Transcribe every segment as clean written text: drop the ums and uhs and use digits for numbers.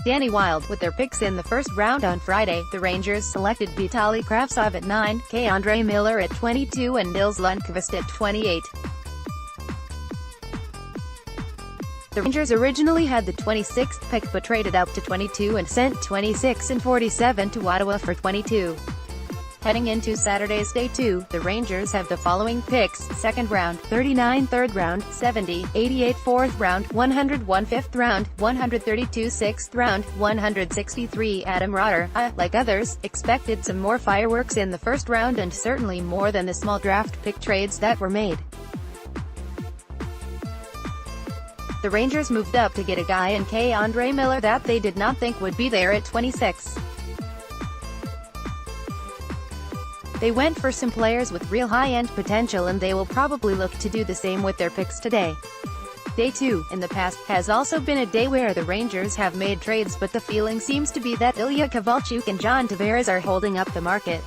Danny Wild. With their picks in the first round on Friday, the Rangers selected Vitali Kravtsov at 9, K'Andre Miller at 22 and NIls Lundkvist at 28. The Rangers originally had the 26th pick but traded up to 22 and sent 26 and 47 to Ottawa for 22. Heading into Saturday's Day 2, the Rangers have the following picks: 2nd round, 39 3rd round, 70, 88 4th round, 101 5th round, 132 6th round, 163. Adam Rotter, like others, expected some more fireworks in the first round and certainly more than the small draft pick trades that were made. The Rangers moved up to get a guy in K'Andre Miller that they did not think would be there at 26. They went for some players with real high-end potential and they will probably look to do the same with their picks today. Day 2, in the past, has also been a day where the Rangers have made trades, but the feeling seems to be that Ilya Kovalchuk and John Tavares are holding up the market.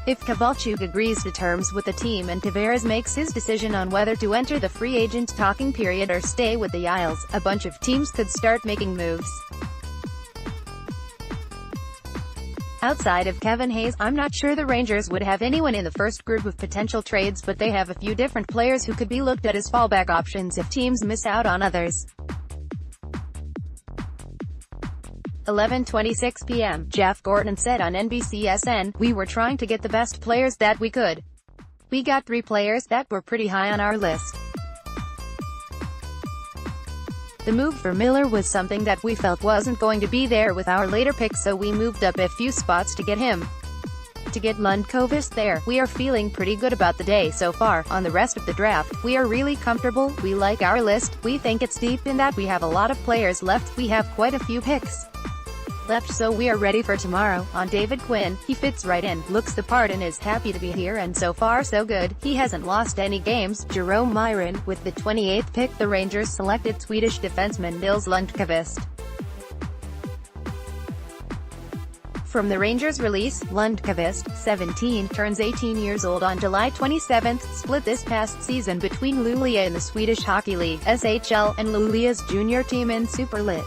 If Kovalchuk agrees to terms with the team and Tavares makes his decision on whether to enter the free agent talking period or stay with the Isles, a bunch of teams could start making moves. Outside of Kevin Hayes, I'm not sure the Rangers would have anyone in the first group of potential trades, but they have a few different players who could be looked at as fallback options if teams miss out on others. 11:26 p.m. Jeff Gorton said on NBCSN, "We were trying to get the best players that we could. We got 3 players that were pretty high on our list. The move for Miller was something that we felt wasn't going to be there with our later picks, so we moved up a few spots to get him. To get Lundkvist there, we are feeling pretty good about the day so far. On the rest of the draft, we are really comfortable. We like our list. We think it's deep in that we have a lot of players left. We have quite a few picks left, so we are ready for tomorrow." On David Quinn, "He fits right in, looks the part and is happy to be here, and so far so good. He hasn't lost any games." Jerome Myron, with the 28th pick, the Rangers selected Swedish defenseman NIls Lundkvist. From the Rangers release, Lundkvist, 17, turns 18 years old on July 27, split this past season between Luleå in the Swedish Hockey League, SHL, and Luleå's junior team in Superlit.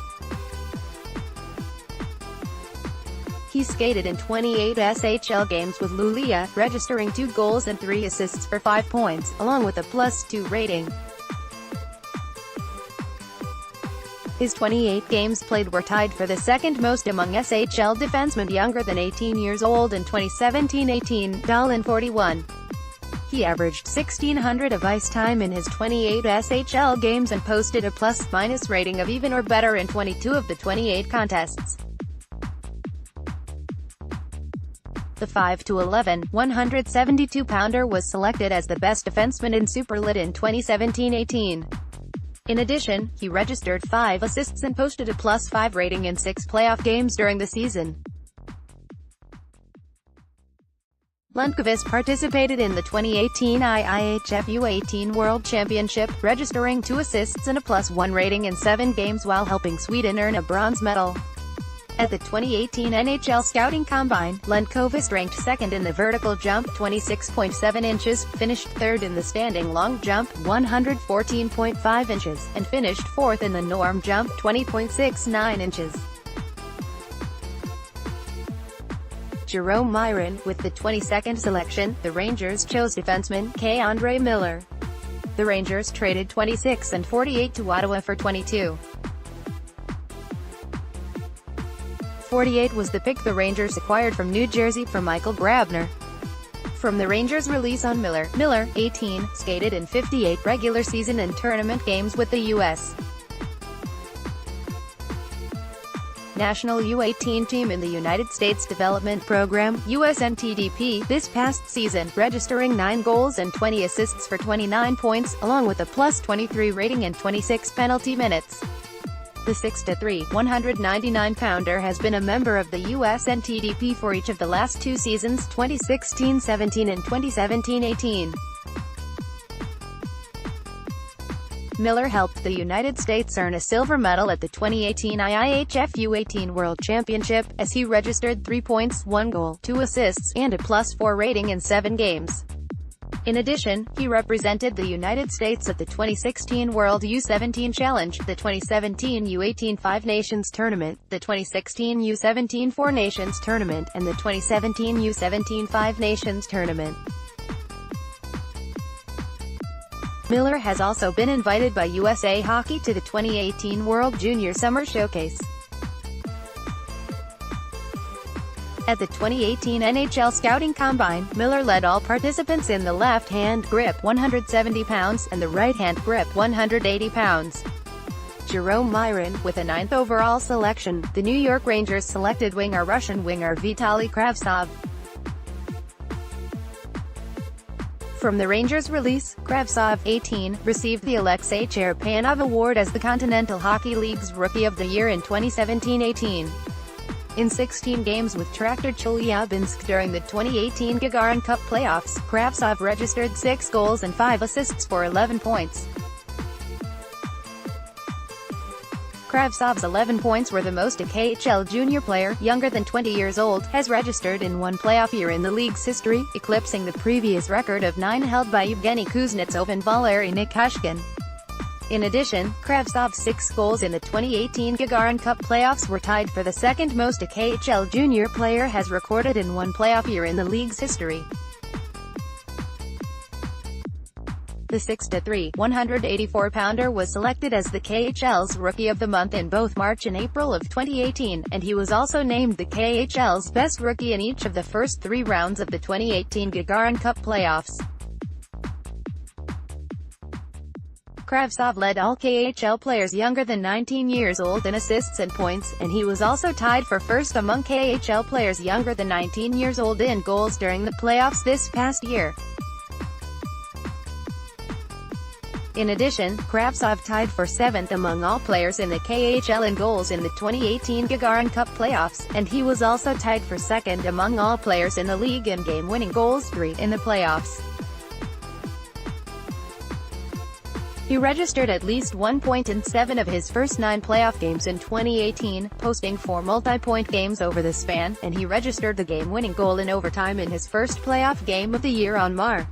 He skated in 28 SHL games with Luleå, registering 2 goals and 3 assists for 5 points, along with a +2 rating. His 28 games played were tied for the second most among SHL defensemen younger than 18 years old in 2017-18, Dahlen 41. He averaged 1,600 of ice time in his 28 SHL games and posted a +- rating of even or better in 22 of the 28 contests. The 5'11", 172-pounder was selected as the best defenseman in Superlit in 2017-18. In addition, he registered 5 assists and posted a +5 rating in 6 playoff games during the season. Lundkvist participated in the 2018 IIHF U18 World Championship, registering 2 assists and a +1 rating in 7 games while helping Sweden earn a bronze medal. At the 2018 NHL Scouting Combine, Lundkvist ranked 2nd in the vertical jump, 26.7 inches, finished 3rd in the standing long jump, 114.5 inches, and finished 4th in the norm jump, 20.69 inches. Jerome Myron, with the 22nd selection, the Rangers chose defenseman K'Andre Miller. The Rangers traded 26 and 48 to Ottawa for 22. 48 was the pick the Rangers acquired from New Jersey for Michael Grabner. From the Rangers release on Miller, 18, skated in 58 regular season and tournament games with the U.S. National U18 team in the United States Development Program, USNTDP, this past season, registering 9 goals and 20 assists for 29 points, along with a +23 rating and 26 penalty minutes. The 6'3", 199-pounder has been a member of the USNTDP for each of the last 2 seasons, 2016-17 and 2017-18. Miller helped the United States earn a silver medal at the 2018 IIHF U18 World Championship, as he registered 3 points, 1 goal, 2 assists, and a +4 rating in 7 games. In addition, he represented the United States at the 2016 World U17 Challenge, the 2017 U18 Five Nations Tournament, the 2016 U17 Four Nations Tournament, and the 2017 U17 Five Nations Tournament. Miller has also been invited by USA Hockey to the 2018 World Junior Summer Showcase. At the 2018 NHL Scouting Combine, Miller led all participants in the left-hand grip 170 pounds and the right-hand grip 180 pounds. Jerome Myron, with a 9th overall selection, the New York Rangers selected Russian winger Vitali Kravtsov. From the Rangers release, Kravtsov, 18, received the Alexei Cherepanov Award as the Continental Hockey League's Rookie of the Year in 2017-18. In 16 games with Traktor Chelyabinsk during the 2018 Gagarin Cup playoffs, Kravtsov registered 6 goals and 5 assists for 11 points. Kravtsov's 11 points were the most a KHL junior player, younger than 20 years old, has registered in one playoff year in the league's history, eclipsing the previous record of 9 held by Evgeny Kuznetsov and Valery Nikashkin. In addition, Kravtsov's 6 goals in the 2018 Gagarin Cup playoffs were tied for the second most a KHL junior player has recorded in one playoff year in the league's history. The 6'3", 184-pounder was selected as the KHL's Rookie of the Month in both March and April of 2018, and he was also named the KHL's best rookie in each of the first 3 rounds of the 2018 Gagarin Cup playoffs. Kravtsov led all KHL players younger than 19 years old in assists and points, and he was also tied for first among KHL players younger than 19 years old in goals during the playoffs this past year. In addition, Kravtsov tied for 7th among all players in the KHL in goals in the 2018 Gagarin Cup playoffs, and he was also tied for 2nd among all players in the league in game-winning goals 3 in the playoffs. He registered at least 1 point in 7 of his first 9 playoff games in 2018, posting 4 multi-point games over the span, and he registered the game-winning goal in overtime in his first playoff game of the year on Mar.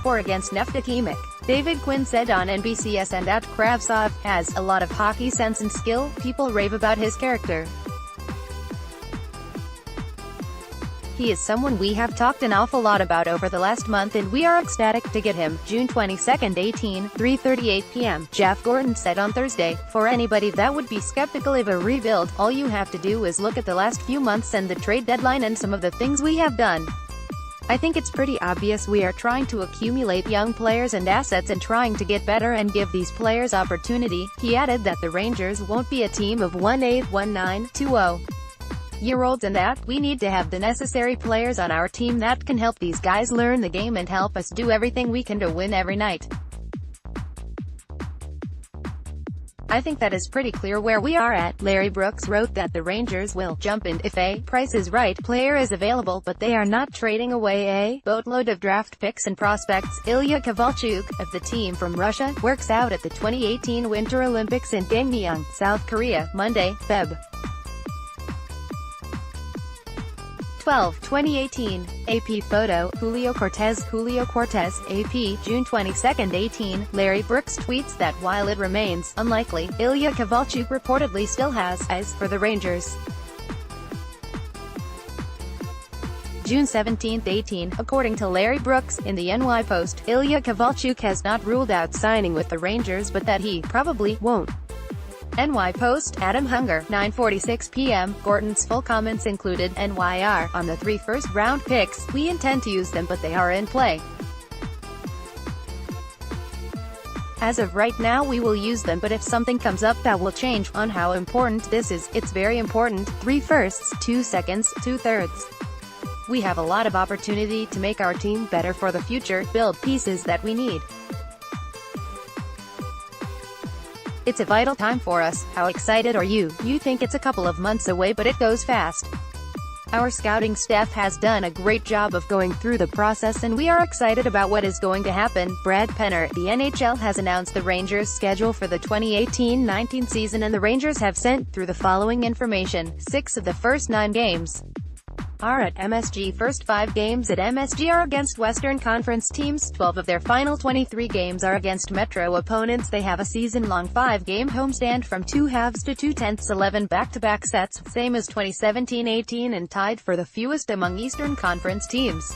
4 against Neftekhimik. David Quinn said on NBCSN that Kravtsov has a lot of hockey sense and skill. People rave about his character. He is someone we have talked an awful lot about over the last month and we are ecstatic to get him. June 22, 18, 3:38 p.m. Jeff Gordon said on Thursday, "For anybody that would be skeptical of a rebuild, all you have to do is look at the last few months and the trade deadline and some of the things we have done. I think it's pretty obvious we are trying to accumulate young players and assets and trying to get better and give these players opportunity." He added that the Rangers won't be a team of 1-8, 1-9, 2-0 year-olds and that we need to have the necessary players on our team that can help these guys learn the game and help us do everything we can to win every night. "I think that is pretty clear where we are at." Larry Brooks wrote that the Rangers will jump in if a price is right player is available, but they are not trading away a boatload of draft picks and prospects. Ilya Kovalchuk, of the team from Russia, works out at the 2018 Winter Olympics in Gyeonggi, South Korea, Monday, Feb. 12, 2018. AP photo, Julio Cortez, AP, June 22, 18. Larry Brooks tweets that while it remains unlikely, Ilya Kovalchuk reportedly still has eyes for the Rangers. June 17, 18. According to Larry Brooks, in the NY Post, Ilya Kovalchuk has not ruled out signing with the Rangers but that he probably won't. NY Post, Adam Hunger, 9:46 p.m. Gordon's full comments included, "NYR, on the 3 first-round picks, we intend to use them but they are in play. As of right now we will use them, but if something comes up that will change on how important this is, it's very important. 3 firsts, 2 seconds, 2 thirds. We have a lot of opportunity to make our team better for the future, build pieces that we need. It's a vital time for us. How excited are you? You think it's a couple of months away but it goes fast. Our scouting staff has done a great job of going through the process and we are excited about what is going to happen." Brad Penner, the NHL has announced the Rangers' schedule for the 2018-19 season and the Rangers have sent through the following information: 6 of the first 9 games are at MSG. First 5 games at MSG are against Western Conference teams. 12 of their final 23 games are against Metro opponents. They have a season-long 5-game homestand from 2 halves to 2/10, 11 back-to-back sets, same as 2017-18 and tied for the fewest among Eastern Conference teams.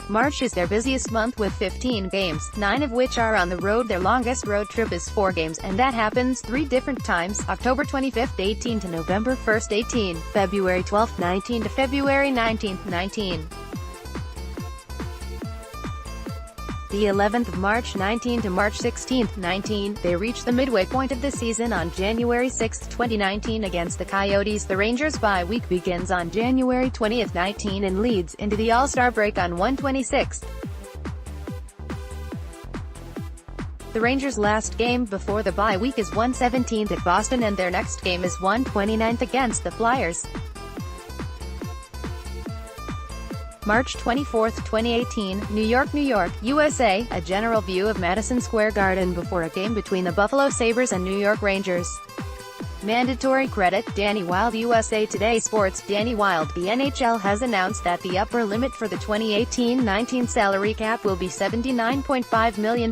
March is their busiest month with 15 games, 9 of which are on the road. Their longest road trip is 4 games, and that happens 3 different times: October 25th, 18 to November 1st, 18, February 12th, 19 to February 19th, 19. The 11th of March 19 to March 16, 19, they reach the midway point of the season on January 6, 2019 against the Coyotes. The Rangers' bye week begins on January 20, 19 and leads into the All-Star break on 1/26. The Rangers' last game before the bye week is 1/17 at Boston, and their next game is 1/29 against the Flyers. March 24, 2018, New York, USA, a general view of Madison Square Garden before a game between the Buffalo Sabres and New York Rangers. Mandatory credit, Danny Wild. USA Today Sports. Danny Wild. The NHL has announced that the upper limit for the 2018-19 salary cap will be $79.5 million.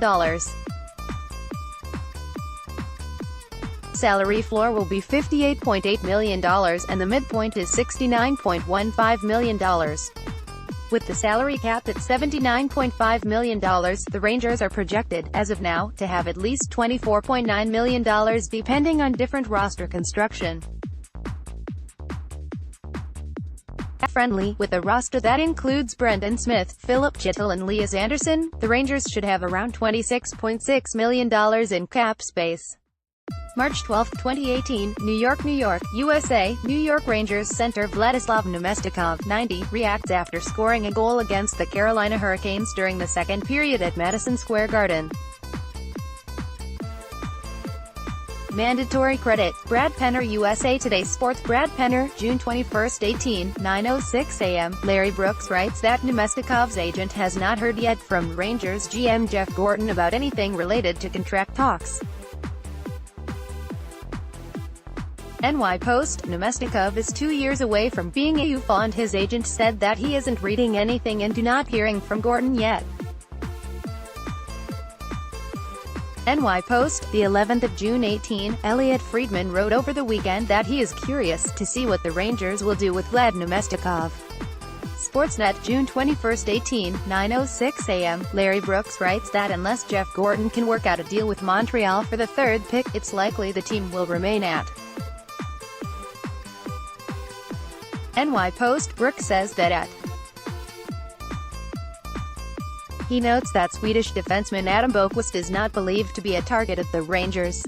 Salary floor will be $58.8 million, and the midpoint is $69.15 million. With the salary cap at $79.5 million, the Rangers are projected, as of now, to have at least $24.9 million depending on different roster construction. Friendly, with a roster that includes Brendan Smith, Philip Chytil and Lias Andersson, the Rangers should have around $26.6 million in cap space. March 12, 2018, New York, USA, New York Rangers center Vladislav Namestnikov, 90, reacts after scoring a goal against the Carolina Hurricanes during the second period at Madison Square Garden. Mandatory credit, Brad Penner. USA Today Sports. Brad Penner, June 21, 18, 9:06 a.m. Larry Brooks writes that Namestnikov's agent has not heard yet from Rangers GM Jeff Gorton about anything related to contract talks. NY Post. Namestnikov is 2 years away from being a UFA, and his agent said that he isn't reading anything into not hearing from Gorton yet. NY Post. The 11th of June 18, Elliot Friedman wrote over the weekend that he is curious to see what the Rangers will do with Vlad Namestnikov. Sportsnet. June 21, 18, 9:06 a.m. Larry Brooks writes that unless Jeff Gorton can work out a deal with Montreal for the 3rd pick, it's likely the team will remain at. NY Post. Brooks says that he notes that Swedish defenseman Adam Boqvist is not believed to be a target of the Rangers.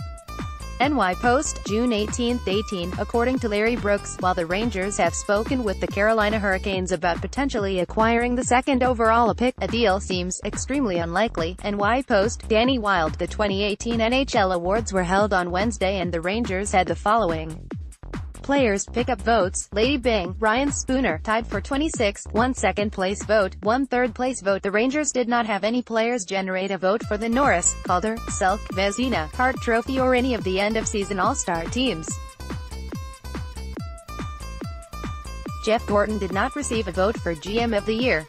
NY Post. June 18, 18, according to Larry Brooks, while the Rangers have spoken with the Carolina Hurricanes about potentially acquiring the 2nd overall pick, a deal seems extremely unlikely. NY Post. Danny Wild. The 2018 NHL awards were held on Wednesday, and the Rangers had the following players pick-up votes: Lady Byng, Ryan Spooner, tied for 26th, 1 second-place vote, 1 third-place vote. The Rangers did not have any players generate a vote for the Norris, Calder, Selk, Vezina, Hart Trophy or any of the end-of-season All-Star teams. Jeff Gorton did not receive a vote for GM of the Year.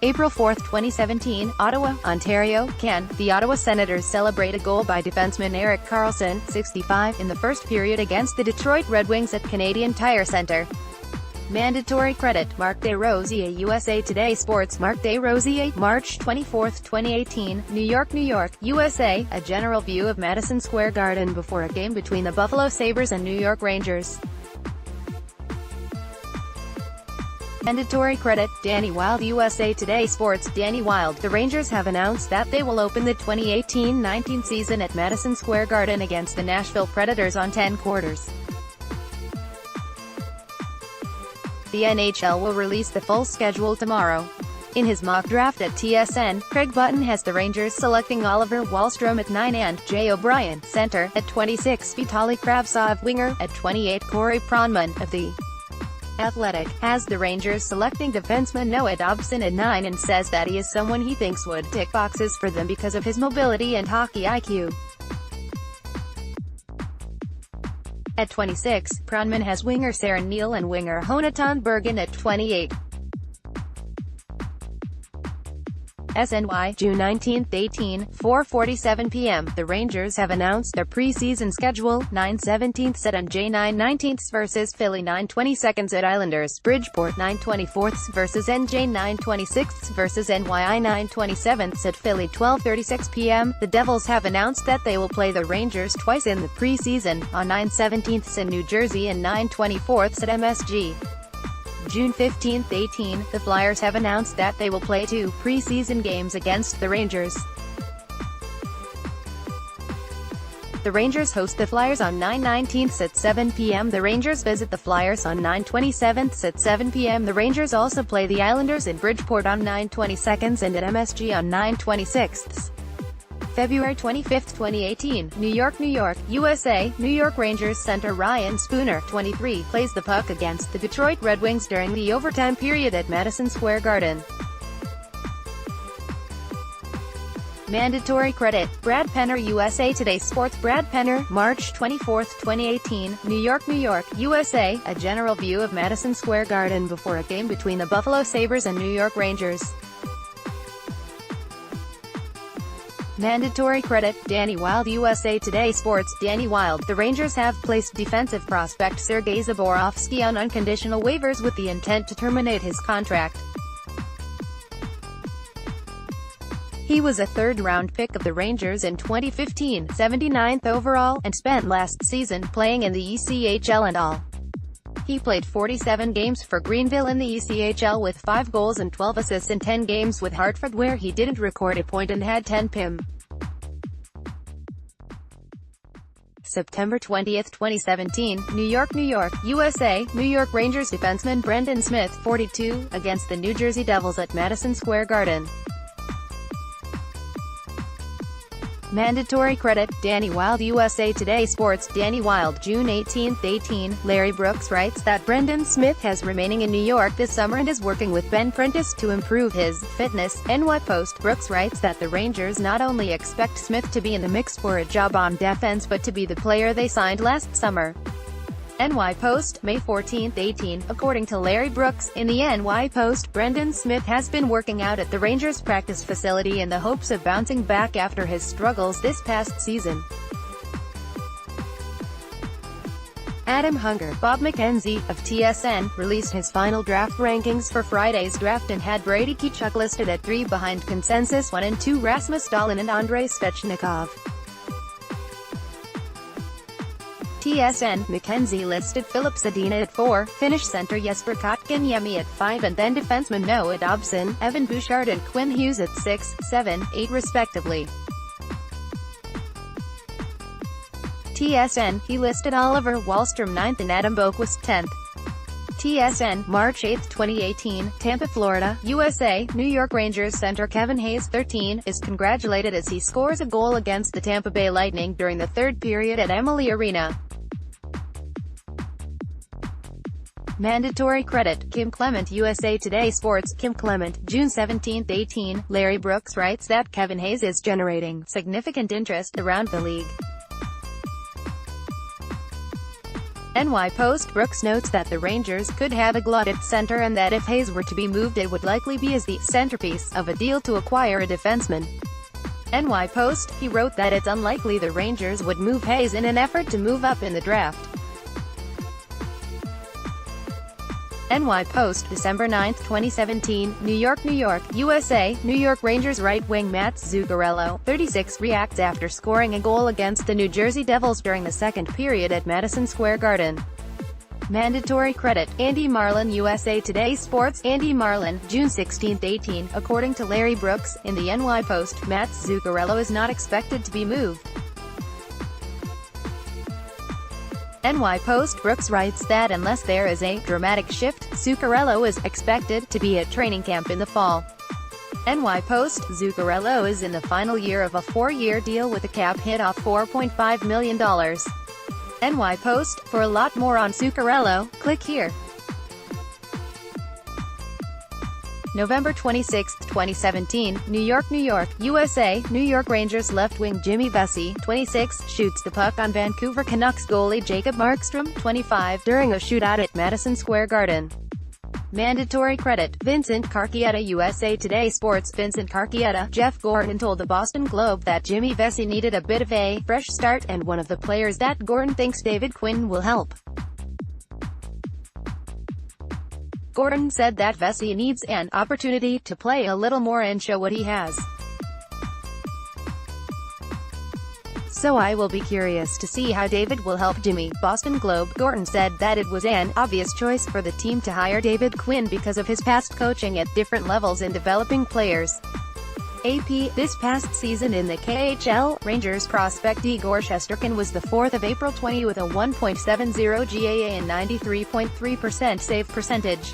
April 4, 2017, Ottawa, Ontario, Can. The Ottawa Senators celebrate a goal by defenseman Erik Karlsson, 65, in the first period against the Detroit Red Wings at Canadian Tire Centre. Mandatory credit, Marc Desrosiers. USA Today Sports. Marc Desrosiers. March 24, 2018, New York, USA, a general view of Madison Square Garden before a game between the Buffalo Sabres and New York Rangers. Mandatory credit, Danny Wild. USA Today Sports. Danny Wild. The Rangers have announced that they will open the 2018-19 season at Madison Square Garden against the Nashville Predators on 10 quarters. The NHL will release the full schedule tomorrow. In his mock draft at TSN, Craig Button has the Rangers selecting Oliver Wahlstrom at 9 and Jay O'Brien, center, at 26, Vitali Kravtsov, winger, at 28, Corey Pronman, of the Athletic, has the Rangers selecting defenseman Noah Dobson at 9 and says that he is someone he thinks would tick boxes for them because of his mobility and hockey IQ. At 26, Pronman has winger Saren Neal and winger Jonathan Bergen at 28. SNY, June 19, 18, 4:47 p.m. The Rangers have announced their preseason schedule: 9/17 at NJ, 9/19 versus Philly, 9/22 at Islanders, Bridgeport, 9/24 versus NJ, 9/26 versus NYI, 9/27 at Philly, 12:36 p.m. The Devils have announced that they will play the Rangers twice in the preseason, on 9/17 in New Jersey and 9/24 at MSG. June 15, 18, the Flyers have announced that they will play 2 preseason games against the Rangers. The Rangers host the Flyers on 9/19 at 7 p.m. The Rangers visit the Flyers on 9/27 at 7 p.m. The Rangers also play the Islanders in Bridgeport on 9/22 and at MSG on 9/26. February 25, 2018, New York, USA. New York Rangers center Ryan Spooner, 23, plays the puck against the Detroit Red Wings during the overtime period at Madison Square Garden. Mandatory credit. Brad Penner, USA Today Sports. Brad Penner, March 24, 2018, New York, USA. A general view of Madison Square Garden before a game between the Buffalo Sabres and New York Rangers. Mandatory credit. Danny Wild, USA Today Sports. Danny Wild. The Rangers have placed defensive prospect Sergei Zaborovsky on unconditional waivers with the intent to terminate his contract. He was a third-round pick of the Rangers in 2015, 79th overall, and spent last season playing in the ECHL and all. He played 47 games for Greenville in the ECHL with 5 goals and 12 assists in 10 games with Hartford, where he didn't record a point and had 10 PIM. September 20, 2017, New York, USA. New York Rangers defenseman Brendan Smith, 42, against the New Jersey Devils at Madison Square Garden. Mandatory credit. Danny Wild, USA Today Sports. Danny Wild, June 18, 18, Larry Brooks writes that Brendan Smith has remaining in New York this summer and is working with Ben Prentice to improve his fitness. NY Post. Brooks writes that the Rangers not only expect Smith to be in the mix for a job on defense but to be the player they signed last summer. NY Post, May 14, 18, according to Larry Brooks, in the NY Post, Brendan Smith has been working out at the Rangers practice facility in the hopes of bouncing back after his struggles this past season. Adam Hunger. Bob McKenzie, of TSN, released his final draft rankings for Friday's draft and had Brady Tkachuk listed at 3 behind consensus 1 and 2 Rasmus Dahlin and Andrei Svechnikov. TSN, McKenzie listed Philip Zadina at 4, Finnish center Jesper Kotkaniemi at 5 and then defenseman Noah Dobson, Evan Bouchard and Quinn Hughes at 6, 7, 8 respectively. TSN, he listed Oliver Wahlstrom 9th and Adam Boqvist 10th. TSN, March 8, 2018, Tampa, Florida, USA. New York Rangers center Kevin Hayes, 13, is congratulated as he scores a goal against the Tampa Bay Lightning during the third period at Amalie Arena. Mandatory credit. Kim Clement, USA Today Sports. Kim Clement, June 17, 18, Larry Brooks writes that Kevin Hayes is generating significant interest around the league. NY Post. Brooks notes that the Rangers could have a glut at center and that if Hayes were to be moved it would likely be as the centerpiece of a deal to acquire a defenseman. NY Post. He wrote that it's unlikely the Rangers would move Hayes in an effort to move up in the draft. NY Post, December 9, 2017, New York, USA. New York Rangers right wing Matt Zuccarello, 36, reacts after scoring a goal against the New Jersey Devils during the second period at Madison Square Garden. Mandatory credit. Andy Marlin, USA Today Sports. Andy Marlin, June 16, 18, according to Larry Brooks, in the NY Post, Matt Zuccarello is not expected to be moved. NY Post. Brooks writes that unless there is a dramatic shift, Zuccarello is expected to be at training camp in the fall. NY Post. Zuccarello is in the final year of a 4-year deal with a cap hit of $4.5 million. NY Post. For a lot more on Zuccarello, click here. November 26, 2017, New York, USA. New York Rangers left wing Jimmy Vesey, 26, shoots the puck on Vancouver Canucks goalie Jacob Markstrom, 25, during a shootout at Madison Square Garden. Mandatory credit: Vincent Carcietta. USA Today Sports. Vincent Carcietta. Jeff Gordon told the Boston Globe that Jimmy Vesey needed a bit of a fresh start, and one of the players that Gordon thinks David Quinn will help. Gordon said that Vesey needs an opportunity to play a little more and show what he has. So I will be curious to see how David will help Jimmy. Boston Globe. Gordon said that it was an obvious choice for the team to hire David Quinn because of his past coaching at different levels in developing players. AP. This past season in the KHL, Rangers prospect Igor Shesterkin was the 4th of April 20 with a 1.70 GAA and 93.3% save percentage.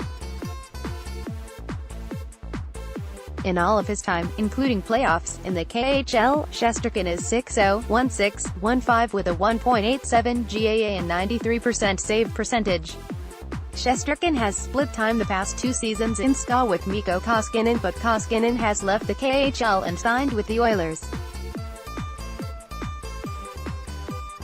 In all of his time, including playoffs, in the KHL, Shesterkin is 6-0-1-6-1-5 with a 1.87 GAA and 93% save percentage. Shesterkin has split time the past 2 seasons in SKA with Mikko Koskinen, but Koskinen has left the KHL and signed with the Oilers.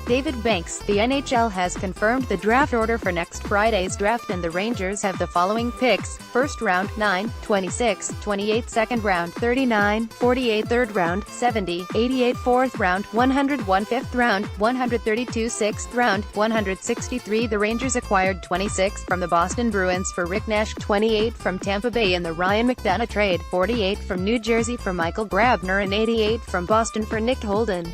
David Banks. The NHL has confirmed the draft order for next Friday's draft, and the Rangers have the following picks: 1st round, 9, 26, 28 2nd round, 39, 48 3rd round, 70, 88 4th round, 101 5th round, 132 6th round, 163. The Rangers acquired 26 from the Boston Bruins for Rick Nash, 28 from Tampa Bay in the Ryan McDonagh trade, 48 from New Jersey for Michael Grabner, and 88 from Boston for Nick Holden.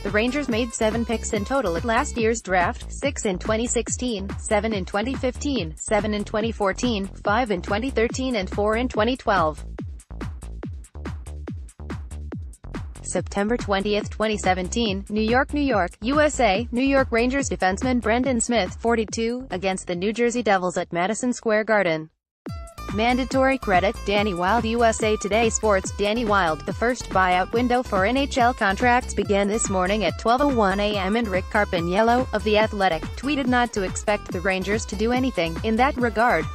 The Rangers made 7 picks in total at last year's draft: 6 in 2016, 7 in 2015, 7 in 2014, 5 in 2013 and 4 in 2012. September 20, 2017, New York, USA. New York Rangers defenseman Brendan Smith, 42, against the New Jersey Devils at Madison Square Garden. Mandatory credit: Danny Wild. USA Today Sports. Danny Wild. The first buyout window for NHL contracts began this morning at 12:01 a.m. and Rick Carpiniello, of The Athletic, tweeted not to expect the Rangers to do anything in that regard.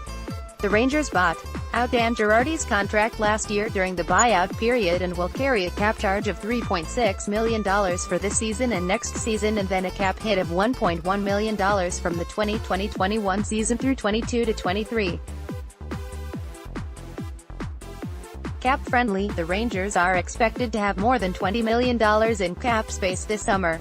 The Rangers bought out Dan Girardi's contract last year during the buyout period and will carry a cap charge of $3.6 million for this season and next season, and then a cap hit of $1.1 million from the 2020-21 season through 22-23. Cap-friendly, the Rangers are expected to have more than $20 million in cap space this summer.